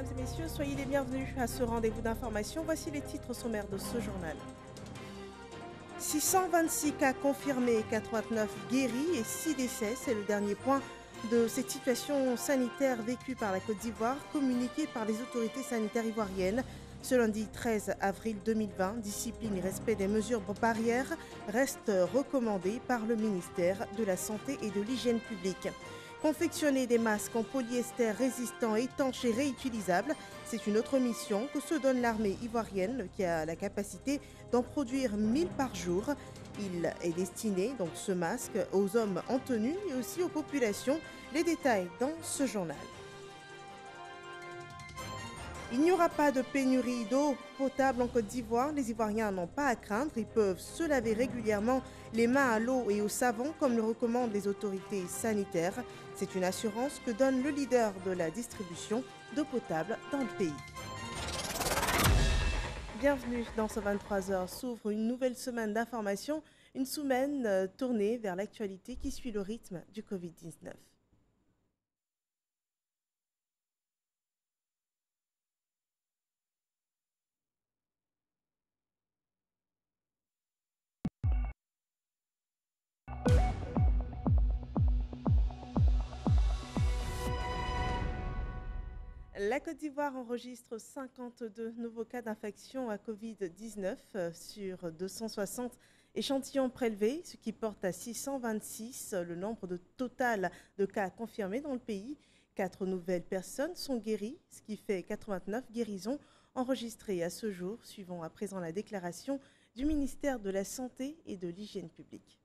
mesdames et messieurs, soyez les bienvenus à ce rendez-vous d'information. Voici les titres sommaires de ce journal. 626 cas confirmés, 89 guéris et 6 décès. C'est le dernier point de cette situation sanitaire vécue par la Côte d'Ivoire, communiquée par les autorités sanitaires ivoiriennes. Ce lundi 13 avril 2020, discipline et respect des mesures barrières restent recommandés par le ministère de la Santé et de l'Hygiène publique. Confectionner des masques en polyester résistants, étanches et réutilisables, c'est une autre mission que se donne l'armée ivoirienne qui a la capacité d'en produire 1000 par jour. Il est destiné, donc ce masque, aux hommes en tenue et aussi aux populations. Les détails dans ce journal. Il n'y aura pas de pénurie d'eau potable en Côte d'Ivoire. Les Ivoiriens n'ont pas à craindre. Ils peuvent se laver régulièrement les mains à l'eau et au savon, comme le recommandent les autorités sanitaires. C'est une assurance que donne le leader de la distribution d'eau potable dans le pays. Bienvenue dans ce 23h. S'ouvre une nouvelle semaine d'information, une semaine tournée vers l'actualité qui suit le rythme du Covid-19. La Côte d'Ivoire enregistre 52 nouveaux cas d'infection à Covid-19 sur 260 échantillons prélevés, ce qui porte à 626 le nombre total de cas confirmés dans le pays. 4 nouvelles personnes sont guéries, ce qui fait 89 guérisons enregistrées à ce jour, suivant à présent la déclaration du ministère de la Santé et de l'Hygiène publique.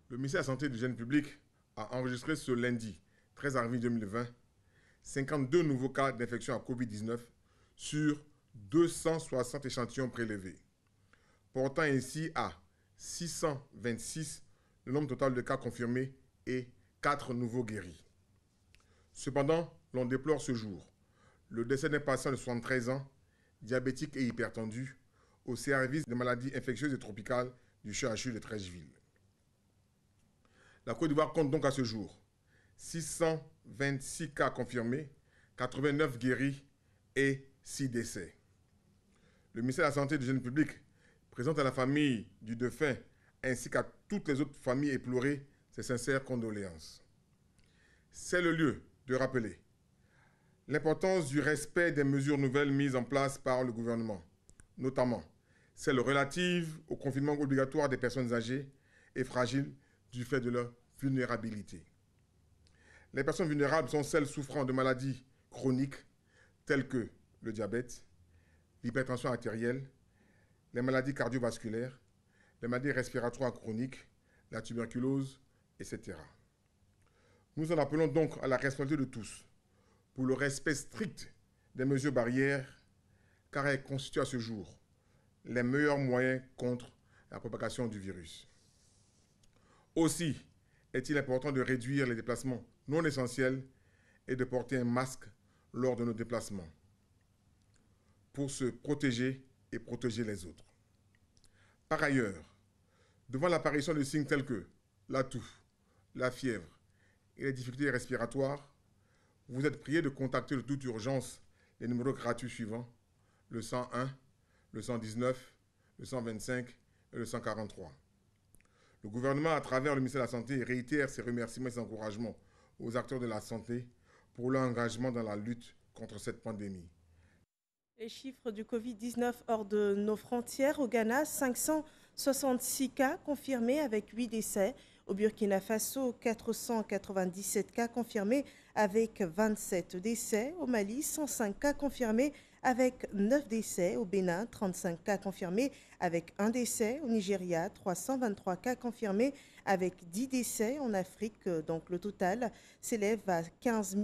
Le ministère de la Santé et de l'Hygiène publique a enregistré ce lundi 13 avril 2020 52 nouveaux cas d'infection à Covid-19 sur 260 échantillons prélevés, portant ainsi à 626 le nombre total de cas confirmés et 4 nouveaux guéris. Cependant, l'on déplore ce jour le décès d'un patient de 73 ans, diabétique et hypertendu, au service des maladies infectieuses et tropicales du CHU de Treichville. La Côte d'Ivoire compte donc à ce jour 626 cas confirmés, 89 guéris et 6 décès. Le ministère de la Santé et de l'Hygiène publique présente à la famille du défunt ainsi qu'à toutes les autres familles éplorées ses sincères condoléances. C'est le lieu de rappeler l'importance du respect des mesures nouvelles mises en place par le gouvernement, notamment celles relatives au confinement obligatoire des personnes âgées et fragiles du fait de leur vulnérabilité. Les personnes vulnérables sont celles souffrant de maladies chroniques telles que le diabète, l'hypertension artérielle, les maladies cardiovasculaires, les maladies respiratoires chroniques, la tuberculose, etc. Nous en appelons donc à la responsabilité de tous pour le respect strict des mesures barrières, car elles constituent à ce jour les meilleurs moyens contre la propagation du virus. Aussi est-il important de réduire les déplacements non essentiels et de porter un masque lors de nos déplacements pour se protéger et protéger les autres. Par ailleurs, devant l'apparition de signes tels que la toux, la fièvre et les difficultés respiratoires, vous êtes priés de contacter de toute urgence les numéros gratuits suivants, le 101, le 119, le 125 et le 143. Le gouvernement, à travers le ministère de la Santé, réitère ses remerciements et ses encouragements aux acteurs de la santé pour leur engagement dans la lutte contre cette pandémie. Les chiffres du Covid-19 hors de nos frontières. Au Ghana, 566 cas confirmés avec 8 décès. Au Burkina Faso, 497 cas confirmés avec 27 décès. Au Mali, 105 cas confirmés avec 9 décès. Au Bénin, 35 cas confirmés avec 1 décès. Au Nigeria, 323 cas confirmés avec 10 décès. En Afrique, donc le total s'élève à 15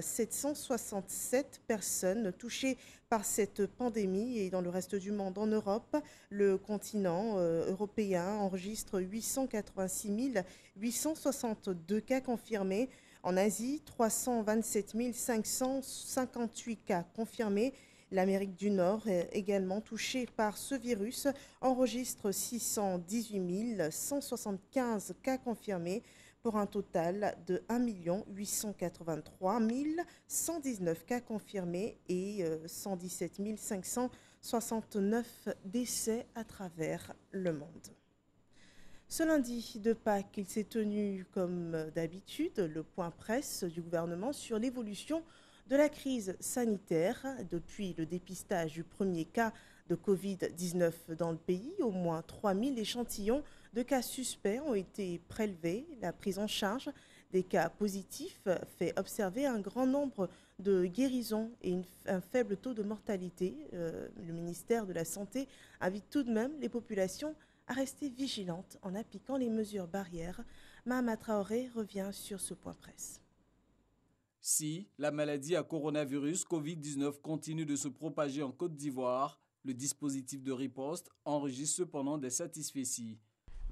767 personnes touchées par cette pandémie. Et dans le reste du monde, en Europe, le continent européen enregistre 886 862 cas confirmés. En Asie, 327 558 cas confirmés. L'Amérique du Nord, également touchée par ce virus, enregistre 618 175 cas confirmés. pour un total de 1 883 119 cas confirmés et 117 569 décès à travers le monde. Ce lundi de Pâques, il s'est tenu comme d'habitude le point presse du gouvernement sur l'évolution de la crise sanitaire. Depuis le dépistage du premier cas de Covid-19 dans le pays, au moins 3000 échantillons de cas suspects ont été prélevés. La prise en charge des cas positifs fait observer un grand nombre de guérisons et un faible taux de mortalité. Le ministère de la Santé invite tout de même les populations à rester vigilantes en appliquant les mesures barrières. Mahama Traoré revient sur ce point presse. Si la maladie à coronavirus Covid-19 continue de se propager en Côte d'Ivoire, le dispositif de riposte enregistre cependant des satisfecits.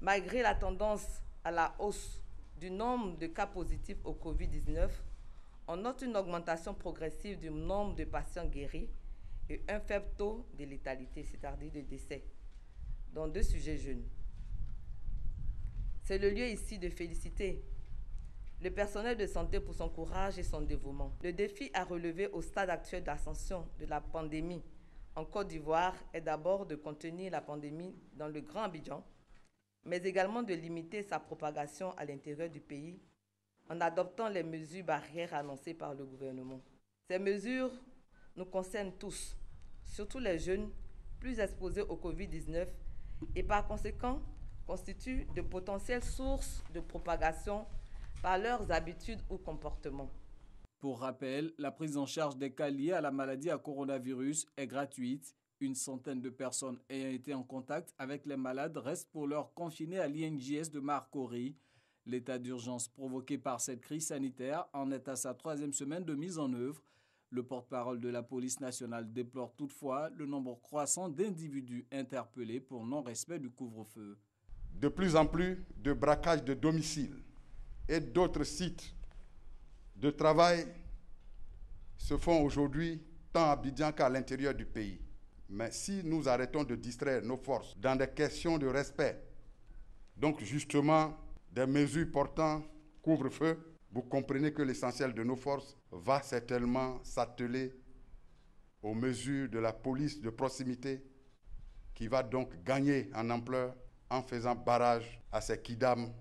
Malgré la tendance à la hausse du nombre de cas positifs au Covid-19, on note une augmentation progressive du nombre de patients guéris et un faible taux de létalité, c'est-à-dire de décès, dans 2 sujets jeunes. C'est le lieu ici de féliciter le personnel de santé pour son courage et son dévouement. Le défi à relever au stade actuel d'ascension de la pandémie en Côte d'Ivoire est d'abord de contenir la pandémie dans le Grand Abidjan, mais également de limiter sa propagation à l'intérieur du pays en adoptant les mesures barrières annoncées par le gouvernement. Ces mesures nous concernent tous, surtout les jeunes plus exposés au Covid-19 et par conséquent constituent de potentielles sources de propagation par leurs habitudes ou comportements. Pour rappel, la prise en charge des cas liés à la maladie à coronavirus est gratuite. Une centaine de personnes ayant été en contact avec les malades restent pour l'heure confinées à l'INJS de Marcory. L'état d'urgence provoqué par cette crise sanitaire en est à sa 3e semaine de mise en œuvre. Le porte-parole de la police nationale déplore toutefois le nombre croissant d'individus interpellés pour non-respect du couvre-feu. De plus en plus de braquages de domiciles et d'autres sites de travail se font aujourd'hui tant à Abidjan qu'à l'intérieur du pays. Mais si nous arrêtons de distraire nos forces dans des questions de respect, donc justement des mesures portant couvre-feu, vous comprenez que l'essentiel de nos forces va certainement s'atteler aux mesures de la police de proximité qui va donc gagner en ampleur en faisant barrage à ces kidams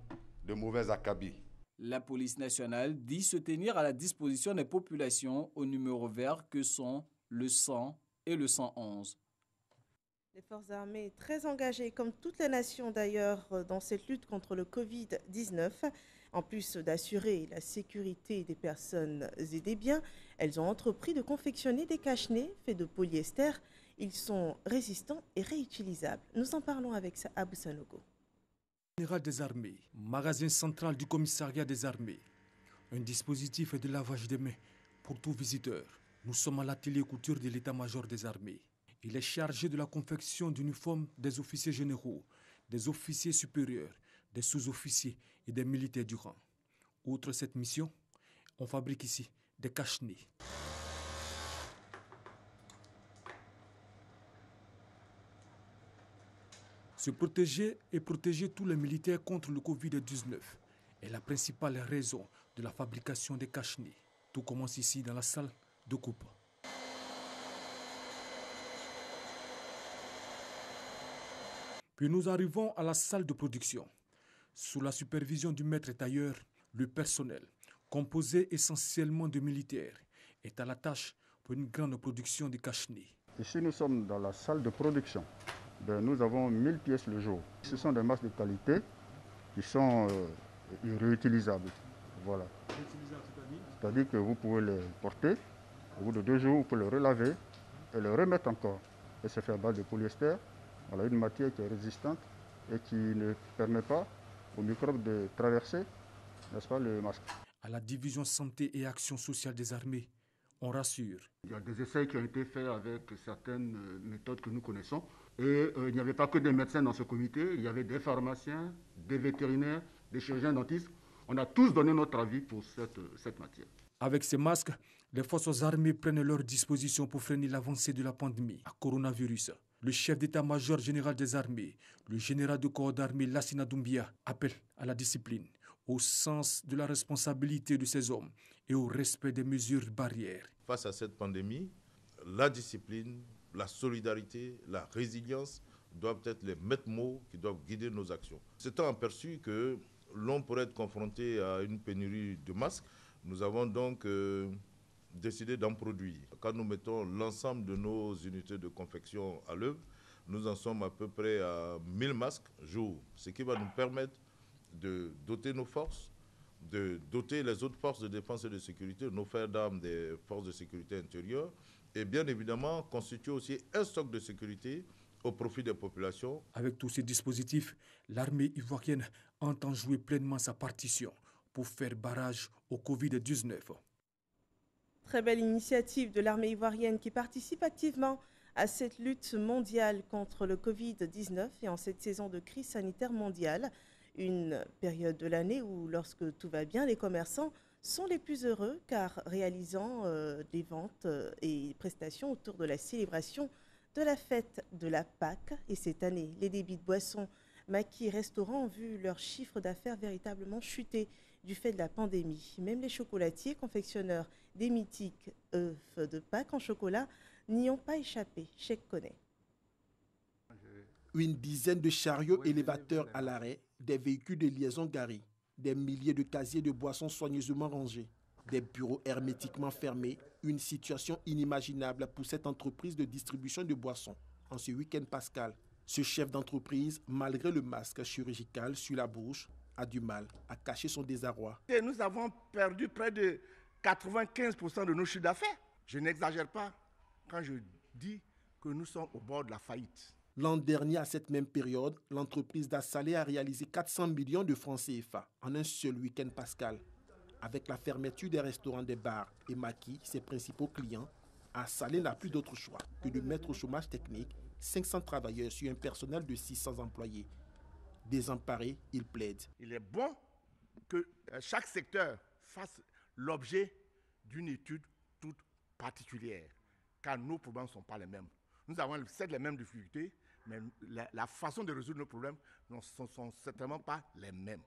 de mauvais acabit. La police nationale dit se tenir à la disposition des populations au numéro vert que sont le 100 et le 111. Les forces armées très engagées, comme toutes les nations d'ailleurs, dans cette lutte contre le Covid-19. En plus d'assurer la sécurité des personnes et des biens, elles ont entrepris de confectionner des cache-nez faits de polyester. Ils sont résistants et réutilisables. Nous en parlons avec Abou Sanogo. Général des armées, magasin central du commissariat des armées, un dispositif de lavage des mains pour tout visiteur. Nous sommes à l'atelier couture de l'état-major des armées. Il est chargé de la confection d'uniformes des officiers généraux, des officiers supérieurs, des sous-officiers et des militaires du rang. Outre cette mission, on fabrique ici des cache-nez. Se protéger et protéger tous les militaires contre le Covid-19 est la principale raison de la fabrication des cache-nez. Tout commence ici dans la salle de coupe. Puis nous arrivons à la salle de production. Sous la supervision du maître tailleur, le personnel, composé essentiellement de militaires, est à la tâche pour une grande production de cache-nez. Ici, nous sommes dans la salle de production. Nous avons 1000 pièces le jour. Ce sont des masques de qualité qui sont réutilisables. Voilà. C'est-à-dire que vous pouvez les porter, au bout de 2 jours, vous pouvez les relaver et les remettre encore. Et c'est fait à base de polyester. Voilà, une matière qui est résistante et qui ne permet pas aux microbes de traverser, n'est-ce pas, le masque. À la division santé et action sociale des armées, on rassure. Il y a des essais qui ont été faits avec certaines méthodes que nous connaissons. Et il n'y avait pas que des médecins dans ce comité, il y avait des pharmaciens, des vétérinaires, des chirurgiens dentistes. On a tous donné notre avis pour cette matière. Avec ces masques, les forces armées prennent leurs dispositions pour freiner l'avancée de la pandémie à coronavirus. Le chef d'état-major général des armées, le général de corps d'armée Lassina Doumbia, appelle à la discipline, au sens de la responsabilité de ces hommes et au respect des mesures barrières. Face à cette pandémie, la discipline, la solidarité, la résilience doivent être les maîtres mots qui doivent guider nos actions. S'étant aperçu que l'on pourrait être confronté à une pénurie de masques, nous avons donc décidé d'en produire. Quand nous mettons l'ensemble de nos unités de confection à l'œuvre, nous en sommes à peu près à 1000 masques jour, ce qui va nous permettre de doter nos forces, de doter les autres forces de défense et de sécurité, nos frères d'armes des forces de sécurité intérieure, et bien évidemment constituer aussi un stock de sécurité au profit des populations. Avec tous ces dispositifs, l'armée ivoirienne entend jouer pleinement sa partition pour faire barrage au Covid-19. Très belle initiative de l'armée ivoirienne qui participe activement à cette lutte mondiale contre le Covid-19 et en cette saison de crise sanitaire mondiale. Une période de l'année où, lorsque tout va bien, les commerçants sont les plus heureux car réalisant des ventes et prestations autour de la célébration de la fête de la Pâque. Et cette année, les débits de boissons, maquis et restaurants ont vu leur chiffre d'affaires véritablement chuter du fait de la pandémie. Même les chocolatiers, confectionneurs des mythiques œufs de Pâques en chocolat, n'y ont pas échappé. Chèque connaît. Une dizaine de chariots élévateurs à l'arrêt, des véhicules de liaison garés, des milliers de casiers de boissons soigneusement rangés, des bureaux hermétiquement fermés, une situation inimaginable pour cette entreprise de distribution de boissons. En ce week-end pascal, ce chef d'entreprise, malgré le masque chirurgical sur la bouche, a du mal à cacher son désarroi. Et nous avons perdu près de 95% de nos chiffres d'affaires. Je n'exagère pas quand je dis que nous sommes au bord de la faillite. L'an dernier, à cette même période, l'entreprise d'Assalé a réalisé 400 millions de francs CFA en un seul week-end pascal. Avec la fermeture des restaurants, des bars et maquis, ses principaux clients, Assalé n'a plus d'autre choix que de mettre au chômage technique 500 travailleurs sur un personnel de 600 employés. Désemparé, il plaide. Il est bon que chaque secteur fasse l'objet d'une étude toute particulière, car nos problèmes ne sont pas les mêmes. Nous avons certes les mêmes difficultés, mais la façon de résoudre nos problèmes ne sont certainement pas les mêmes.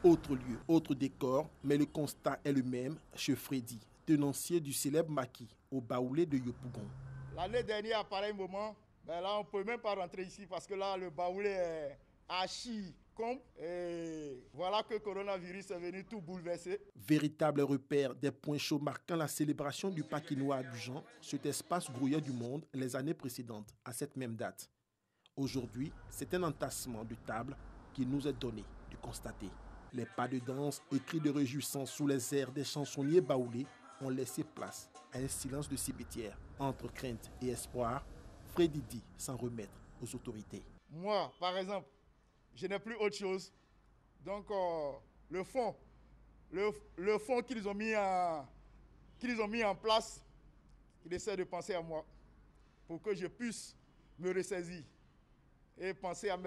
Autre lieu, autre décor, mais le constat est le même chez Freddy, tenancier du célèbre maquis au Baoulé de Yopougon. L'année dernière, à pareil moment, là, on ne peut même pas rentrer ici parce que là, le Baoulé est archi comble. Et voilà que le coronavirus est venu tout bouleverser. Véritable repère des points chauds marquant la célébration du Paquinois à Abidjan, cet espace grouillait du monde les années précédentes à cette même date. Aujourd'hui, c'est un entassement de tables qui nous est donné de constater. Les pas de danse et cris de réjouissance sous les airs des chansonniers baoulés ont laissé place à un silence de cimetière. Entre crainte et espoir, Freddy dit s'en remettre aux autorités. Moi, par exemple, je n'ai plus autre chose. Donc, le fonds qu'ils ont mis en place, ils essaient de penser à moi pour que je puisse me ressaisir et penser à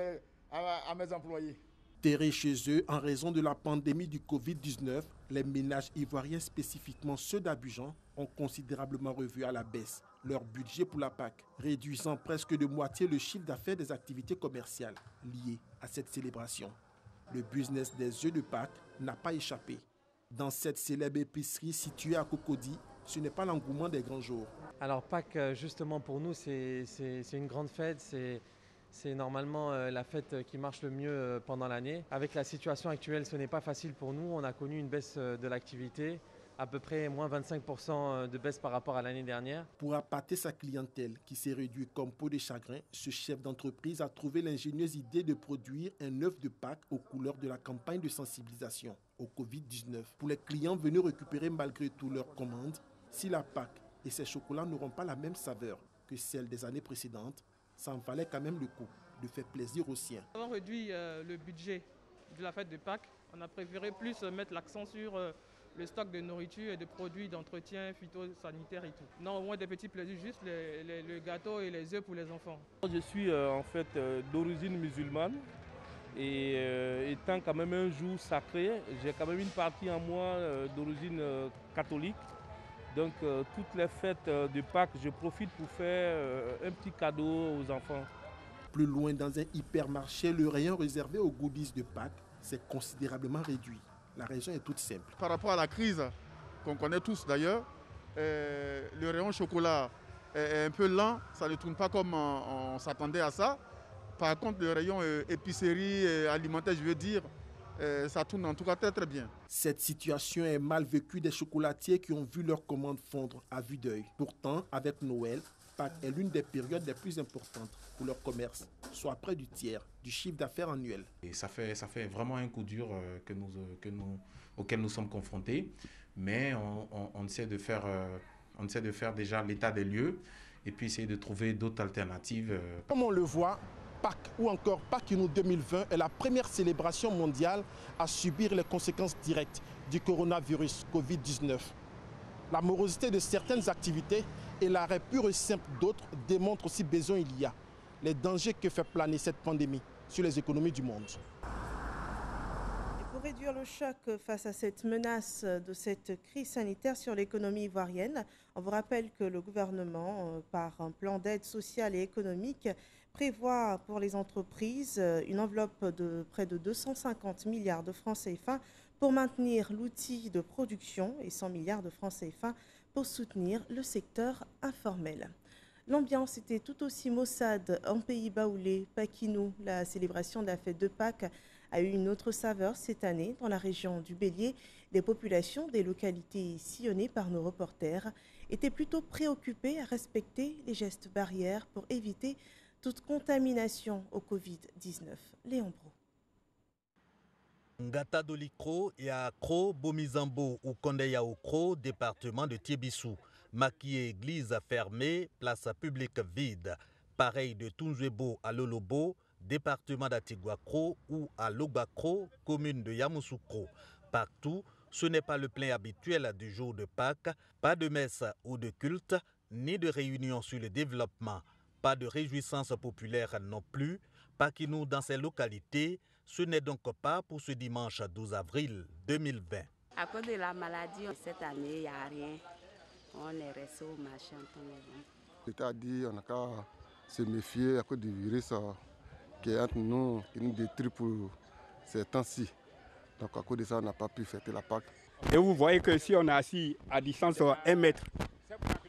mes employés. Terrés chez eux en raison de la pandémie du Covid-19, les ménages ivoiriens, spécifiquement ceux d'Abidjan, ont considérablement revu à la baisse leur budget pour la Pâque, réduisant presque de moitié le chiffre d'affaires des activités commerciales liées à cette célébration. Le business des œufs de Pâques n'a pas échappé. Dans cette célèbre épicerie située à Cocody, ce n'est pas l'engouement des grands jours. Alors Pâques, justement pour nous, c'est une grande fête. C'est normalement la fête qui marche le mieux pendant l'année. Avec la situation actuelle, ce n'est pas facile pour nous. On a connu une baisse de l'activité, à peu près moins 25% de baisse par rapport à l'année dernière. Pour appâter sa clientèle qui s'est réduite comme peau de chagrin, ce chef d'entreprise a trouvé l'ingénieuse idée de produire un œuf de Pâques aux couleurs de la campagne de sensibilisation au Covid-19. Pour les clients venus récupérer malgré tout leurs commandes, si la Pâque et ses chocolats n'auront pas la même saveur que celle des années précédentes, ça en valait quand même le coup de faire plaisir aux siens. Nous avons réduit le budget de la fête de Pâques. On a préféré plus mettre l'accent sur le stock de nourriture et de produits d'entretien phytosanitaire et tout. Non, au moins des petits plaisirs, juste le gâteau et les œufs pour les enfants. Je suis en fait d'origine musulmane et étant quand même un jour sacré, j'ai quand même une partie en moi d'origine catholique. Donc toutes les fêtes de Pâques, je profite pour faire un petit cadeau aux enfants. Plus loin dans un hypermarché, le rayon réservé aux goodies de Pâques s'est considérablement réduit. La raison est toute simple. Par rapport à la crise qu'on connaît tous d'ailleurs, le rayon chocolat est un peu lent, ça ne tourne pas comme on s'attendait à ça. Par contre, le rayon épicerie, alimentaire, je veux dire, ça tourne en tout cas très très bien. Cette situation est mal vécue des chocolatiers qui ont vu leurs commandes fondre à vue d'œil. Pourtant, avec Noël, Pâques est l'une des périodes les plus importantes pour leur commerce, soit près du tiers du chiffre d'affaires annuel. Et ça fait vraiment un coup dur auquel nous sommes confrontés, mais on essaie de faire déjà l'état des lieux et puis essayer de trouver d'autres alternatives. Comme on le voit, Pâques ou encore Paquinou 2020 est la première célébration mondiale à subir les conséquences directes du coronavirus Covid-19. La morosité de certaines activités et l'arrêt pur et simple d'autres démontrent aussi besoin il y a les dangers que fait planer cette pandémie sur les économies du monde. Et pour réduire le choc face à cette menace de cette crise sanitaire sur l'économie ivoirienne, on vous rappelle que le gouvernement, par un plan d'aide sociale et économique, prévoit pour les entreprises une enveloppe de près de 250 milliards de francs CFA pour maintenir l'outil de production et 100 milliards de francs CFA pour soutenir le secteur informel. L'ambiance était tout aussi maussade en pays baoulé, Paquinou. La célébration de la fête de Pâques a eu une autre saveur cette année dans la région du Bélier. Les populations des localités sillonnées par nos reporters étaient plutôt préoccupées à respecter les gestes barrières pour éviter toute contamination au Covid-19. Léon Bro. Ngata Dolikro et à Kro, Bomizambo ou Kondeya Okro, département de Tiebissou. Maquillé, église fermée, place publique vide. Pareil de Tunzwebo à Lolobo, département d'Atigouakro ou à Logakro, commune de Yamoussoukro. Partout, ce n'est pas le plein habituel du jour de Pâques, pas de messe ou de culte, ni de réunion sur le développement. Pas de réjouissance populaire non plus. Paquinou dans ces localités, ce n'est donc pas pour ce dimanche 12 avril 2020. À cause de la maladie, cette année, il n'y a rien. On est resté au marché en temps maison. C'est-à-dire on n'a qu'à se méfier à cause du virus qui est entre nous, qui nous détruit pour ces temps-ci. Donc à cause de ça, on n'a pas pu fêter la Pâque. Et vous voyez que si on est assis à distance 1 mètre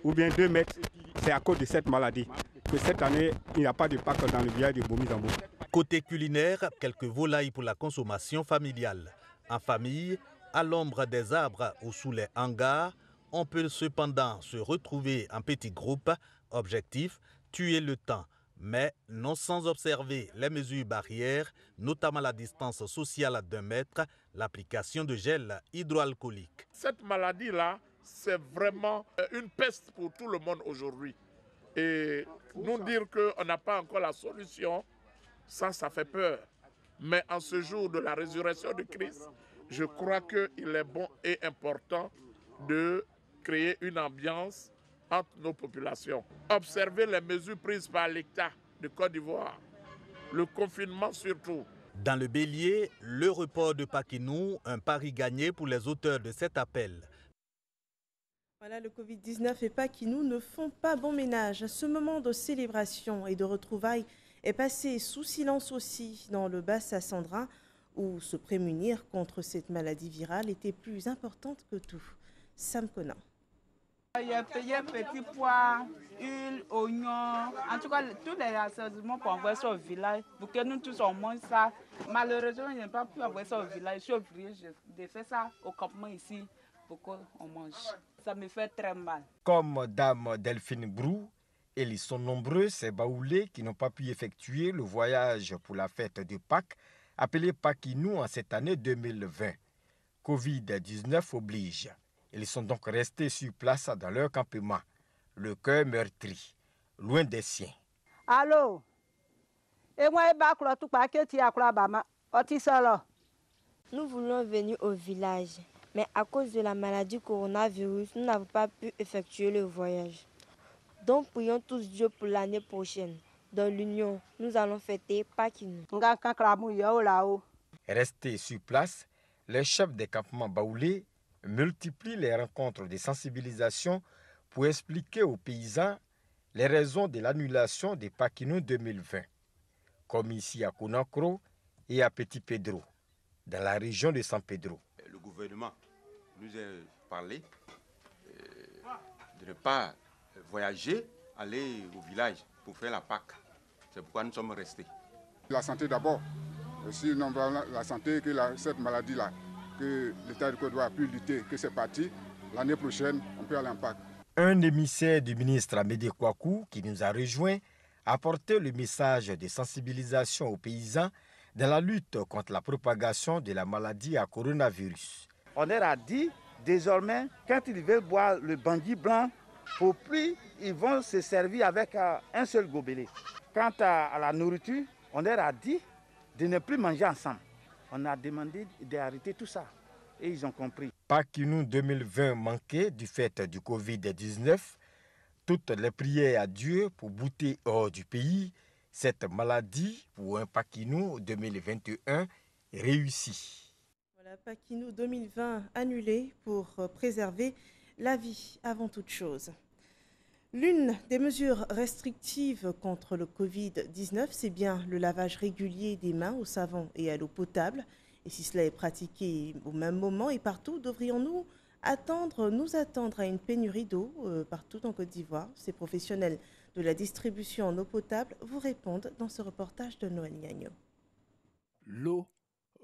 ou bien 2 mètres, c'est à cause de cette maladie que cette année, il n'y a pas de Pâques dans le village de Bomizambo. Côté culinaire, quelques volailles pour la consommation familiale. En famille, à l'ombre des arbres ou sous les hangars, on peut cependant se retrouver en petits groupes. Objectif, tuer le temps, mais non sans observer les mesures barrières, notamment la distance sociale d'1 mètre, l'application de gel hydroalcoolique. Cette maladie-là, c'est vraiment une peste pour tout le monde aujourd'hui. Et nous dire qu'on n'a pas encore la solution, ça fait peur. Mais en ce jour de la résurrection de Christ, je crois qu'il est bon et important de créer une ambiance entre nos populations. Observer les mesures prises par l'État de Côte d'Ivoire, le confinement surtout. Dans le Bélier, le report de Paquinou, un pari gagné pour les auteurs de cet appel. Voilà, le Covid-19 et Paquinou ne font pas bon ménage. Ce moment de célébration et de retrouvailles est passé sous silence aussi dans le Bas-Sassandra, où se prémunir contre cette maladie virale était plus importante que tout. Sam Conan. Il y a petits pois, huile, oignons, en tout cas tous les assaisonnements qu'on envoie sur le village pour que nous tous on mange ça. Malheureusement, je n'ai pas pu envoyer ça au village. Je suis ouvrier, je fais ça au campement ici pour qu'on mange. Ça me fait très mal. Comme Dame Delphine Brou, ils sont nombreux ces baoulés qui n'ont pas pu effectuer le voyage pour la fête de Pâques, appelée Paquinou en cette année 2020. Covid-19 oblige. Ils sont donc restés sur place dans leur campement, le cœur meurtri, loin des siens. Allô? Nous voulons venir au village, mais à cause de la maladie coronavirus, nous n'avons pas pu effectuer le voyage. Donc prions tous Dieu pour l'année prochaine. Dans l'union, nous allons fêter Paquinou. Restés sur place, les chefs des campements baoulés multiplient les rencontres de sensibilisation pour expliquer aux paysans les raisons de l'annulation des Paquinou 2020, comme ici à Konakro et à Petit Pedro. dans la région de San Pedro. Le gouvernement nous a parlé de ne pas voyager, aller au village pour faire la Pâque. C'est pourquoi nous sommes restés. La santé d'abord. Si nous avons la santé, que cette maladie-là, que l'État de Côte d'Ivoire a pu lutter, que c'est parti, l'année prochaine, on peut aller en Pâques. Un émissaire du ministre Amédée Kouakou, qui nous a rejoints, a apporté le message de sensibilisation aux paysans dans la lutte contre la propagation de la maladie à coronavirus. On leur a dit, désormais, quand ils veulent boire le bangui blanc, pour plus, ils vont se servir avec un seul gobelet. Quant à la nourriture, on leur a dit de ne plus manger ensemble. On a demandé d'arrêter tout ça et ils ont compris. Pakinou 2020 manquait du fait du Covid-19. Toutes les prières à Dieu pour bouter hors du pays cette maladie pour un Pakinou 2021 réussi. Voilà, Pakinou 2020 annulé pour préserver la vie avant toute chose. L'une des mesures restrictives contre le Covid-19, c'est bien le lavage régulier des mains au savon et à l'eau potable. Et si cela est pratiqué au même moment et partout, devrions-nous nous attendre à une pénurie d'eau partout en Côte d'Ivoire? Ces professionnels de la distribution en eau potable vous répondent dans ce reportage de Noël Gagnon. L'eau,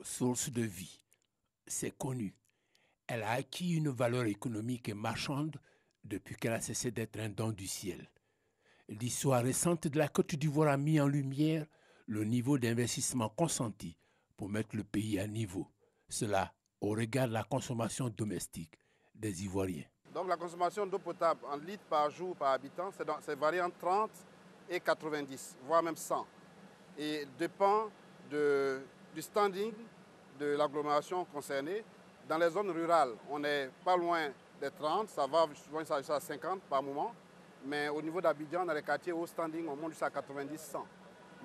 source de vie, c'est connu. Elle a acquis une valeur économique et marchande depuis qu'elle a cessé d'être un don du ciel. L'histoire récente de la Côte d'Ivoire a mis en lumière le niveau d'investissement consenti pour mettre le pays à niveau. Cela au regard de la consommation domestique des Ivoiriens. Donc la consommation d'eau potable en litres par jour par habitant, c'est varie entre 30 et 90, voire même 100. Et dépend du standing de l'agglomération concernée. Dans les zones rurales, on n'est pas loin des 30, ça va souvent jusqu'à 50 par moment. Mais au niveau d'Abidjan, dans les quartiers haut standing, on monte jusqu'à 90-100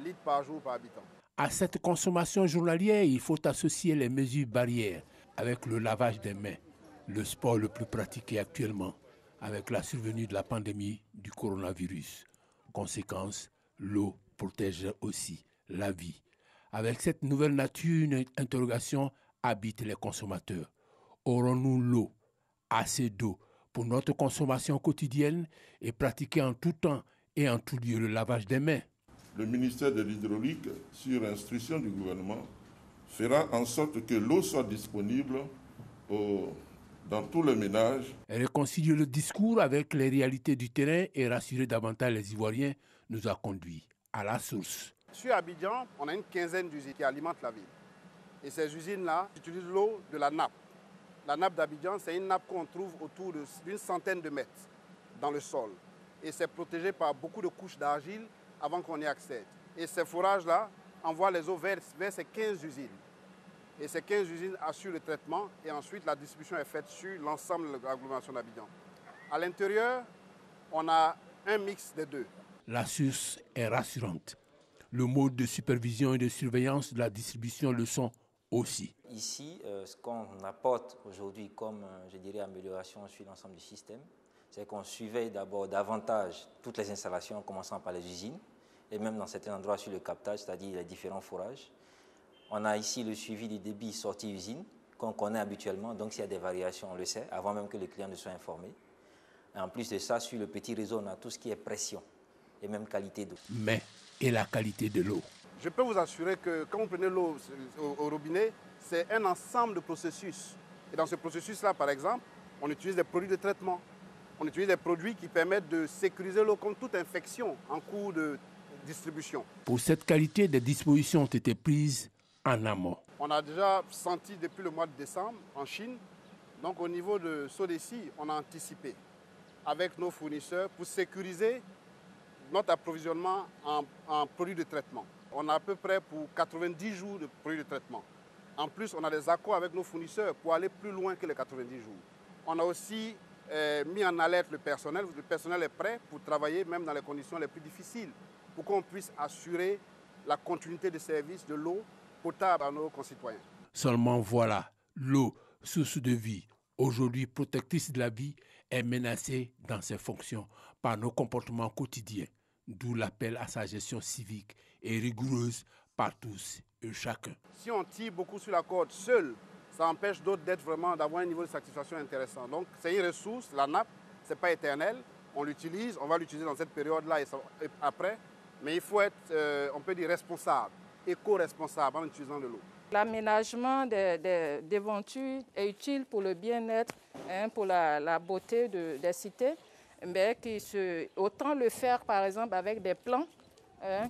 litres par jour par habitant. À cette consommation journalière, il faut associer les mesures barrières avec le lavage des mains, le sport le plus pratiqué actuellement avec la survenue de la pandémie du coronavirus. Conséquence, l'eau protège aussi la vie. Avec cette nouvelle nature, une interrogation habite les consommateurs. Aurons-nous l'eau, assez d'eau pour notre consommation quotidienne et pratiquer en tout temps et en tout lieu le lavage des mains? Le ministère de l'Hydraulique, sur instruction du gouvernement, fera en sorte que l'eau soit disponible dans tous les ménages. Réconcilier le discours avec les réalités du terrain et rassurer davantage les Ivoiriens nous a conduit à la source. Sur Abidjan, on a une quinzaine d'usines qui alimentent la ville. Et ces usines-là utilisent l'eau de la nappe. La nappe d'Abidjan, c'est une nappe qu'on trouve autour d'une centaine de mètres dans le sol. Et c'est protégé par beaucoup de couches d'argile avant qu'on y accède. Et ces forages-là envoient les eaux vers ces 15 usines. Et ces 15 usines assurent le traitement et ensuite la distribution est faite sur l'ensemble de l'agglomération d'Abidjan. À l'intérieur, on a un mix des deux. La source est rassurante. Le mode de supervision et de surveillance de la distribution le sont aussi. Ici, ce qu'on apporte aujourd'hui comme, je dirais, amélioration sur l'ensemble du système, c'est qu'on surveille d'abord davantage toutes les installations, en commençant par les usines, et même dans certains endroits sur le captage, c'est-à-dire les différents forages. On a ici le suivi des débits sortis usine, qu'on connaît habituellement, donc s'il y a des variations, on le sait, avant même que le client ne soit informé. Et en plus de ça, sur le petit réseau, on a tout ce qui est pression et même qualité d'eau. Mais, et la qualité de l'eau? Je peux vous assurer que quand vous prenez l'eau au robinet, c'est un ensemble de processus. Et dans ce processus-là, par exemple, on utilise des produits de traitement. On utilise des produits qui permettent de sécuriser l'eau contre toute infection en cours de distribution. Pour cette qualité, des dispositions ont été prises en amont. On a déjà senti depuis le mois de décembre en Chine. Donc au niveau de Sodeci, on a anticipé avec nos fournisseurs pour sécuriser notre approvisionnement en produits de traitement. On a à peu près pour 90 jours de produits de traitement. En plus, on a des accords avec nos fournisseurs pour aller plus loin que les 90 jours. On a aussi mis en alerte le personnel. Le personnel est prêt pour travailler même dans les conditions les plus difficiles pour qu'on puisse assurer la continuité de service de l'eau potable à nos concitoyens. Seulement voilà, l'eau, source de vie, aujourd'hui protectrice de la vie, est menacée dans ses fonctions par nos comportements quotidiens, d'où l'appel à sa gestion civique et rigoureuse par tous et chacun. Si on tire beaucoup sur la corde seul, ça empêche d'autres d'avoir un niveau de satisfaction intéressant. Donc c'est une ressource, la nappe, ce n'est pas éternel. On l'utilise, on va l'utiliser dans cette période-là et après. Mais il faut être, on peut dire, responsable, éco-responsable en utilisant de l'eau. L'aménagement des ventures est utile pour le bien-être, pour la beauté des cités. Mais autant le faire par exemple avec des plants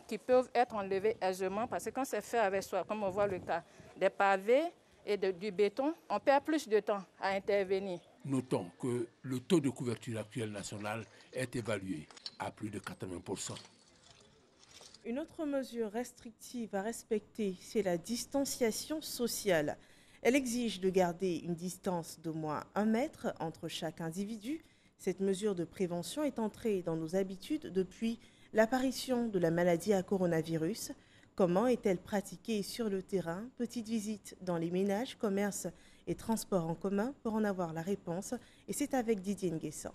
qui peuvent être enlevés aisément, parce que quand c'est fait avec soi, comme on voit le cas, des pavés et du béton, on perd plus de temps à intervenir. Notons que le taux de couverture actuel national est évalué à plus de 80%. Une autre mesure restrictive à respecter, c'est la distanciation sociale. Elle exige de garder une distance d'au moins 1 mètre entre chaque individu. Cette mesure de prévention est entrée dans nos habitudes depuis l'apparition de la maladie à coronavirus. Comment est-elle pratiquée sur le terrain? Petite visite dans les ménages, commerces et transports en commun pour en avoir la réponse. Et c'est avec Didier Nguessan.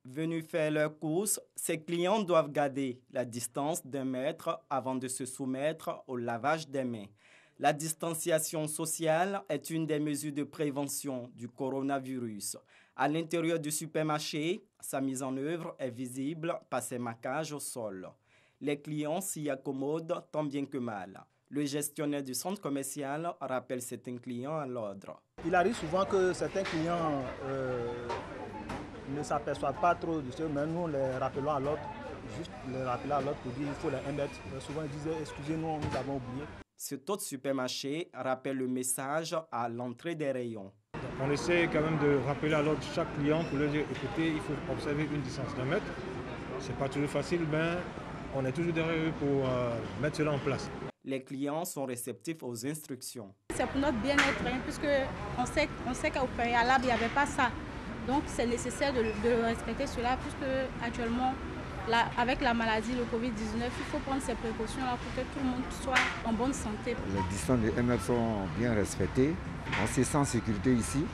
Venus faire leurs courses, ces clients doivent garder la distance d'1 mètre avant de se soumettre au lavage des mains. La distanciation sociale est une des mesures de prévention du coronavirus. À l'intérieur du supermarché, sa mise en œuvre est visible par ses marquages au sol. Les clients s'y accommodent tant bien que mal. Le gestionnaire du centre commercial rappelle certains clients à l'ordre. Il arrive souvent que certains clients ne s'aperçoivent pas trop de ce, mais nous les rappelons à l'ordre, juste les rappeler à l'ordre pour dire qu'il faut les 1 mètre. Souvent ils disaient excusez-nous, nous avons oublié. Ce autre supermarché rappelle le message à l'entrée des rayons. On essaie quand même de rappeler à l'ordre chaque client pour leur dire écoutez, il faut observer une distance d'1 mètre. C'est pas toujours facile, mais on est toujours derrière eux pour mettre cela en place. Les clients sont réceptifs aux instructions. C'est pour notre bien-être, puisque on sait qu'au préalable, il n'y avait pas ça. Donc c'est nécessaire de respecter cela, puisque actuellement, avec la maladie, le Covid-19, il faut prendre ces précautions-là pour que tout le monde soit en bonne santé. Les distances de 1 mètre sont bien respectées. On se sent en sécurité ici.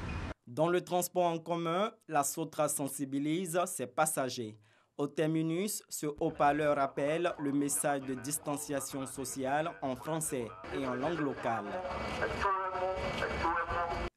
Dans le transport en commun, la Sotra sensibilise ses passagers. Au terminus, ce haut-parleur rappelle le message de distanciation sociale en français et en langue locale.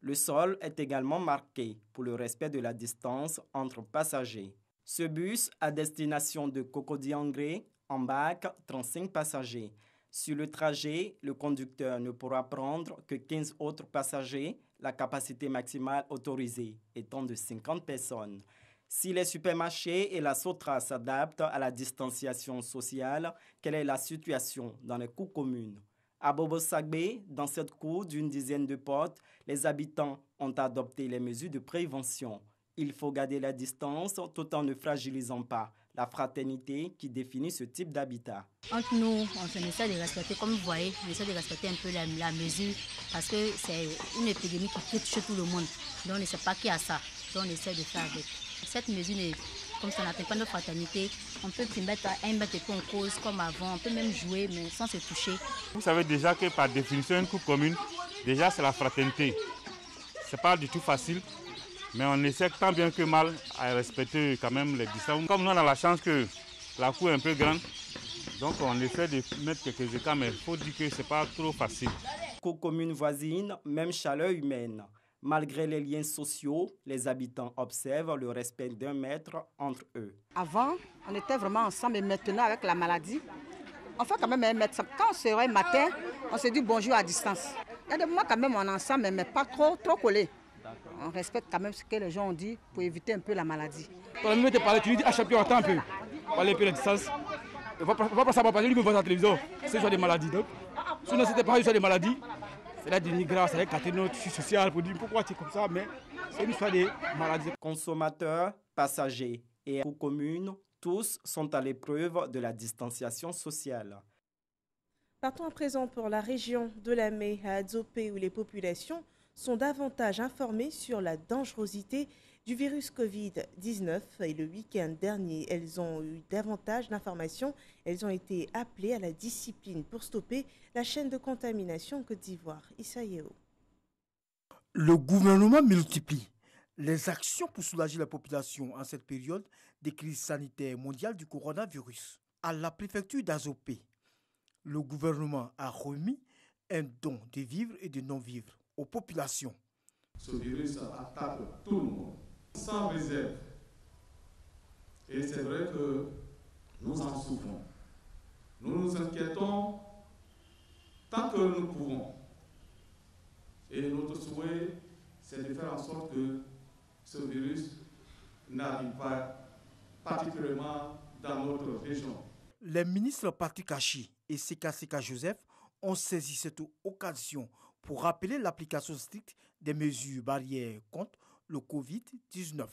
Le sol est également marqué pour le respect de la distance entre passagers. Ce bus à destination de Cocody-Angré embarque 35 passagers. Sur le trajet, le conducteur ne pourra prendre que 15 autres passagers, la capacité maximale autorisée étant de 50 personnes. Si les supermarchés et la Sotra s'adaptent à la distanciation sociale, quelle est la situation dans les cours communes? À Bobo-Sagbé, dans cette cour d'une dizaine de portes, les habitants ont adopté les mesures de prévention. Il faut garder la distance tout en ne fragilisant pas la fraternité qui définit ce type d'habitat. Entre nous, on essaie de respecter, comme vous voyez, on essaie de respecter un peu la mesure parce que c'est une épidémie qui touche tout le monde. Donc on ne sait pas qui a ça, donc on essaie de faire avec. Cette mesure, comme ça n'atteint pas notre fraternité, on peut se mettre à 1 mètre et puis on cause comme avant, on peut même jouer mais sans se toucher. Vous savez déjà que par définition, une coupe commune, déjà c'est la fraternité. C'est pas du tout facile. Mais on essaie tant bien que mal à respecter quand même les distances. Comme nous on a la chance que la cour est un peu grande, donc on essaie de mettre quelques écarts, mais il faut dire que ce n'est pas trop facile. Cour commune voisine, même chaleur humaine. Malgré les liens sociaux, les habitants observent le respect d'1 mètre entre eux. Avant, on était vraiment ensemble et maintenant avec la maladie, on fait quand même 1 mètre. Quand on se réveille matin, on se dit bonjour à distance. Il y a des moments quand même on est ensemble, mais pas trop collés. On respecte quand même ce que les gens ont dit pour éviter un peu la maladie. Quand le te parle, tu lui dis à champion, attends un peu. Parler un peu la distance. On va pas savoir parler, lui il voit la télévision. C'est soit des maladies. Donc, sinon c'était pas soit des maladies. C'est là des migrants, c'est là qu'il y a notre tissu social pour dire pourquoi tu es comme ça, mais c'est une histoire des maladies. Consommateurs, passagers et communes, tous sont à l'épreuve de la distanciation sociale. Partons à présent pour la région de Lamé à Adzopé où les populations sont davantage informées sur la dangerosité du virus Covid-19 et le week-end dernier, elles ont eu davantage d'informations. Elles ont été appelées à la discipline pour stopper la chaîne de contamination en Côte d'Ivoire. Issa Yeo. Le gouvernement multiplie les actions pour soulager la population en cette période de crise sanitaire mondiale du coronavirus. À la préfecture d'Azopé, Le gouvernement a remis un don de vivres et de non-vivres aux populations. Ce virus attaque tout le monde, sans réserve. Et c'est vrai que nous en souffrons. Nous nous inquiétons tant que nous pouvons. Et notre souhait, c'est de faire en sorte que ce virus n'arrive pas particulièrement dans notre région. Les ministres Patrick Achi et Seka Joseph ont saisi cette occasion pour rappeler l'application stricte des mesures barrières contre le Covid-19.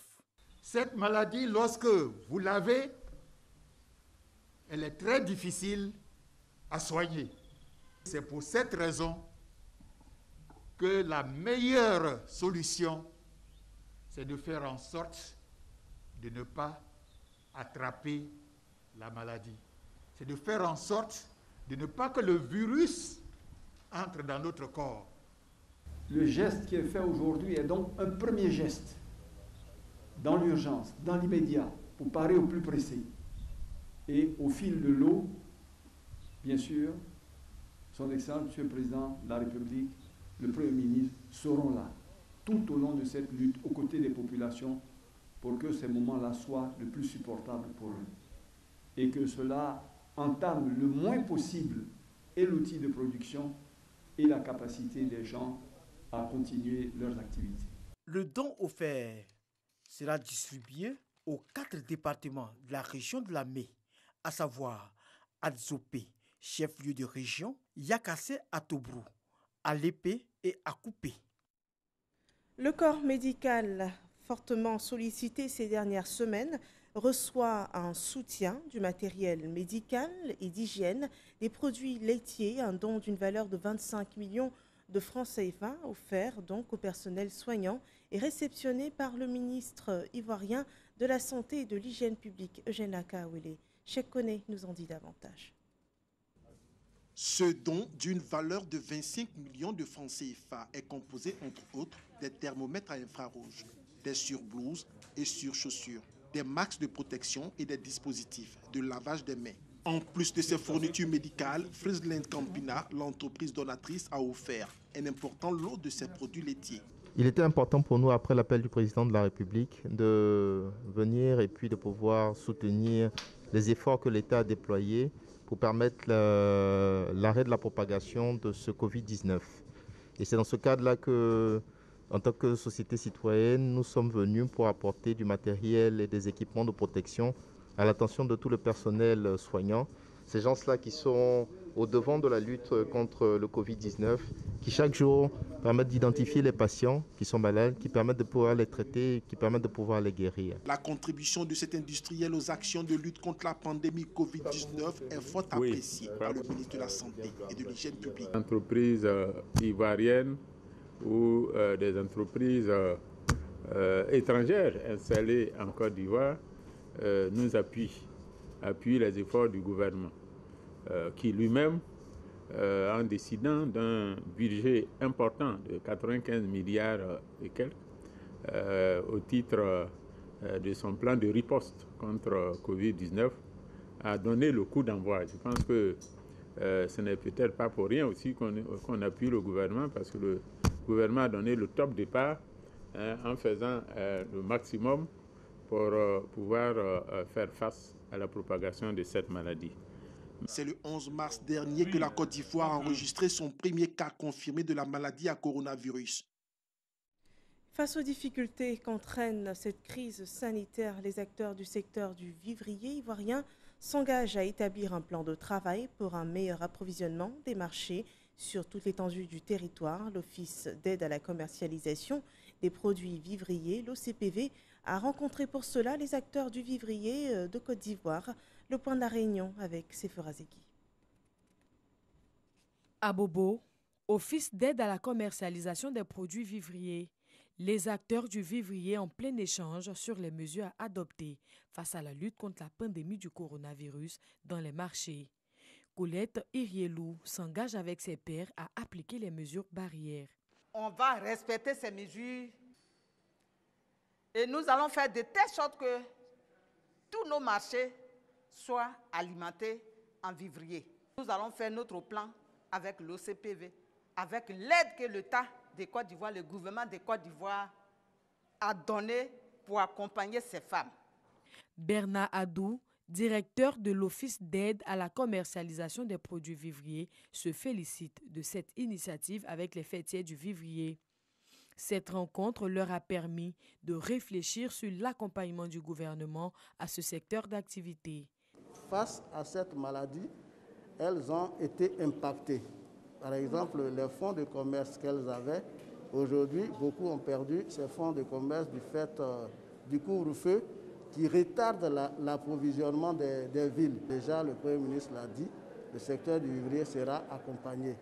Cette maladie, lorsque vous l'avez, elle est très difficile à soigner. C'est pour cette raison que la meilleure solution, c'est de faire en sorte de ne pas attraper la maladie. C'est de faire en sorte de ne pas que le virus entre dans notre corps. Le geste qui est fait aujourd'hui est donc un premier geste dans l'urgence, dans l'immédiat, pour parer au plus pressé. Et au fil de l'eau, bien sûr, son Excellence, Monsieur le Président de la République, le Premier ministre seront là, tout au long de cette lutte, aux côtés des populations, pour que ces moments-là soient le plus supportables pour eux. Et que cela entame le moins possible et l'outil de production et la capacité des gens à continuer leurs activités. Le don offert sera distribué aux 4 départements de la région de la Mé, à savoir Adzopé, chef-lieu de région, Yakassé à Tobrou, à Lépé et à Coupé. Le corps médical, fortement sollicité ces dernières semaines, reçoit un soutien du matériel médical et d'hygiène, des produits laitiers, un don d'une valeur de 25 millions de francs CFA offert donc au personnel soignant et réceptionné par le ministre ivoirien de la Santé et de l'Hygiène publique, Eugène Akaouélé. Cheikh Koné nous en dit davantage. Ce don d'une valeur de 25 millions de francs CFA est composé entre autres des thermomètres à infrarouge, des surblouses et surchaussures, des masques de protection et des dispositifs de lavage des mains. En plus de ces fournitures médicales, Friesland Campina, l'entreprise donatrice, a offert un important lot de ses produits laitiers. Il était important pour nous, après l'appel du président de la République, de venir et puis de pouvoir soutenir les efforts que l'État a déployés pour permettre l'arrêt de la propagation de ce Covid-19. Et c'est dans ce cadre-là que, en tant que société citoyenne, nous sommes venus pour apporter du matériel et des équipements de protection à l'attention de tout le personnel soignant. Ces gens-là qui sont au devant de la lutte contre le Covid-19, qui chaque jour permettent d'identifier les patients qui sont malades, qui permettent de pouvoir les traiter, qui permettent de pouvoir les guérir. La contribution de cet industriel aux actions de lutte contre la pandémie Covid-19 est fort appréciée par le ministre de la Santé et de l'Hygiène publique. Des entreprises ivoiriennes ou des entreprises étrangères installées en Côte d'Ivoire nous appuient les efforts du gouvernement, qui lui-même, en décidant d'un budget important de 95 milliards et quelques, au titre de son plan de riposte contre Covid-19, a donné le coup d'envoi. Je pense que ce n'est peut-être pas pour rien aussi qu'on appuie le gouvernement, parce que le gouvernement a donné le top départ en faisant le maximum pour pouvoir faire face à la propagation de cette maladie. C'est le 11 mars dernier que la Côte d'Ivoire a enregistré son premier cas confirmé de la maladie à coronavirus. Face aux difficultés qu'entraîne cette crise sanitaire, les acteurs du secteur du vivrier ivoirien s'engagent à établir un plan de travail pour un meilleur approvisionnement des marchés sur toute l'étendue du territoire. L'Office d'aide à la commercialisation des produits vivriers, l'OCPV, a rencontré pour cela les acteurs du vivrier de Côte d'Ivoire. Le point de la réunion avec Sephora Zeki. À Bobo, Office d'aide à la commercialisation des produits vivriers. Les acteurs du vivrier en plein échange sur les mesures à adopter face à la lutte contre la pandémie du coronavirus dans les marchés. Colette Irielou s'engage avec ses pairs à appliquer les mesures barrières. On va respecter ces mesures et nous allons faire de telle sorte que tous nos marchés soient alimentés en vivrier. Nous allons faire notre plan avec l'OCPV, avec l'aide que l'État de Côte d'Ivoire, le gouvernement de Côte d'Ivoire a donné pour accompagner ces femmes. Bernard Adou, directeur de l'Office d'aide à la commercialisation des produits vivriers, se félicite de cette initiative avec les fêtiers du vivrier. Cette rencontre leur a permis de réfléchir sur l'accompagnement du gouvernement à ce secteur d'activité. Face à cette maladie, elles ont été impactées. Par exemple, les fonds de commerce qu'elles avaient, aujourd'hui, beaucoup ont perdu ces fonds de commerce du fait du couvre-feu qui retarde l'approvisionnement des villes. Déjà, le Premier ministre l'a dit, le secteur du vivrier sera accompagné.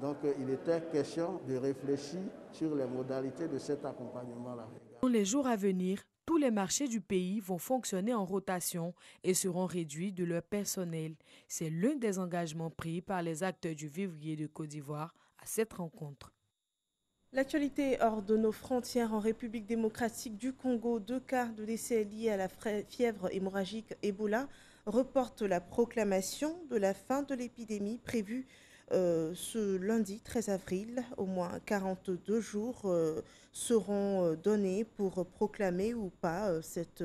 Donc, il était question de réfléchir sur les modalités de cet accompagnement-là. Dans les jours à venir, tous les marchés du pays vont fonctionner en rotation et seront réduits de leur personnel. C'est l'un des engagements pris par les acteurs du vivrier de Côte d'Ivoire à cette rencontre. L'actualité hors de nos frontières en République démocratique du Congo, 2 cas de décès liés à la fièvre hémorragique Ebola reportent la proclamation de la fin de l'épidémie prévue ce lundi 13 avril. Au moins 42 jours seront donnés pour proclamer ou pas cette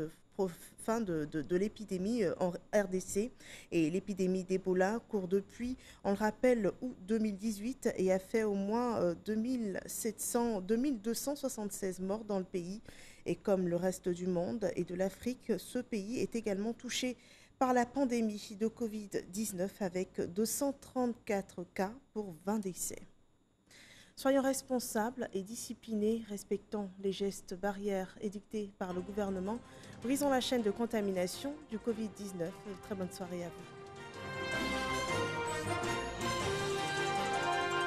fin de l'épidémie en RDC. Et l'épidémie d'Ebola court depuis, on le rappelle, août 2018 et a fait au moins 2276 morts dans le pays. Et comme le reste du monde et de l'Afrique, ce pays est également touché par la pandémie de Covid-19 avec 234 cas pour 20 décès. Soyons responsables et disciplinés, respectons les gestes barrières édictés par le gouvernement. Brisons la chaîne de contamination du Covid-19. Très bonne soirée à vous.